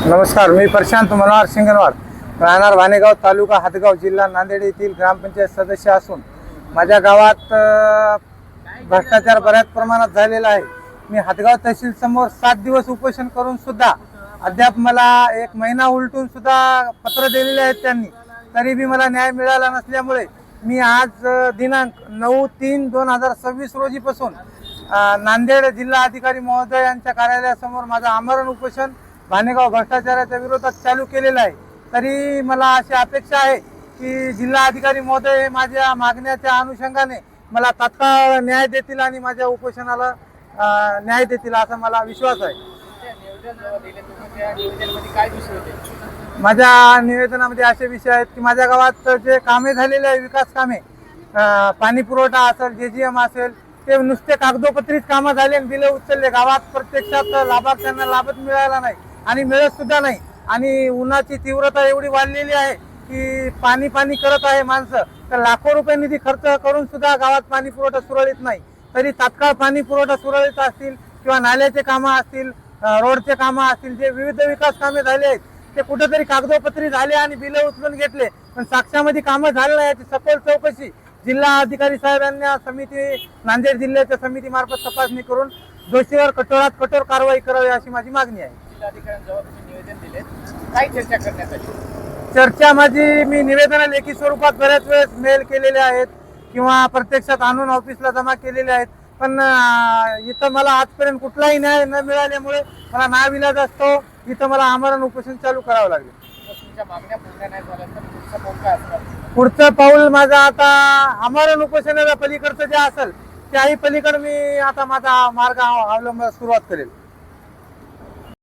नमस्कार, मी प्रशांत मनोहर सिंगनवार, राहणार भानेगाव, तालुका हातगाव, जिल्हा नांदेड येथील ग्रामपंचायत सदस्य असून माझ्या गावात भ्रष्टाचार बऱ्याच प्रमाणात झालेला आहे। मी हातगाव तहसील समोर 7 दिवस उपोषण करून सुद्धा अद्याप मला 1 महिना उलटून सुद्धा पत्र दिलेले आहेत त्यांनी, तरी बी मला न्याय मिळाला नसल्यामुळे मी आज दिनांक 9/3/2026 रोजीपासून नांदेड जिल्हा अधिकारी महोदय यांच्या कार्यालयासमोर माझा आमरण उपोषण भानेगाव भ्रष्टाचाराच्या विरोधात चालू केलेला आहे। तरी मला अशी अपेक्षा आहे की जिल्हा अधिकारी महोदय माझ्या मागण्याच्या अनुषंगाने मला तात्काळ न्याय देतील आणि माझ्या उपोषणाला न्याय देतील असा मला विश्वास आहे। माझ्या निवेदनामध्ये असे विषय आहेत की माझ्या गावात जे कामे झालेले आहे, विकास कामे, पाणी पुरवठा असेल, जेजीएम असेल, ते नुसते कागदोपत्रीच कामं झाले आणि बिलं उचलले। गावात प्रत्यक्षात लाभार्थ्यांना लाभच मिळाला नाही आणि मिळत सुद्धा नाही। आणि उन्हाची तीव्रता एवढी वाढलेली आहे की पाणी पाणी करत आहे माणसं, तर लाखो रुपये निधी खर्च करून सुद्धा गावात पाणी पुरवठा सुरळीत नाही। तरी तात्काळ पाणी पुरवठा सुरळीत असतील किंवा नाल्याचे कामं असतील, रोडचे कामं असतील, जे विविध विकास कामे झाले आहेत ते कुठेतरी कागदोपत्री झाले आणि बिलं उचलून घेतले, पण साक्षामध्ये कामं झाले नाही याची सखोल चौकशी जिल्हा अधिकारी साहेबांना समिती, नांदेड जिल्ह्याच्या समितीमार्फत तपासणी करून दोषीवर कठोरात कठोर कारवाई करावी अशी माझी मागणी आहे। चर्चा माझी, मी निवेदन लेखी स्वरूपात बऱ्याच वेळेस मेल केलेले आहेत किंवा प्रत्यक्षात आणून ऑफिसला जमा केलेले आहेत, पण इथं मला आजपर्यंत कुठलाही न्याय न मिळाल्यामुळे मला नाविलाज असतो, इथं मला आमरण उपोषण चालू करावं लागेल। पुढचं पाऊल माझा आता आमरण उपोषणाच्या पलीकडचं जे असेल त्याही पलीकडे मी आता माझा मार्ग अवलंब सुरुवात करेल।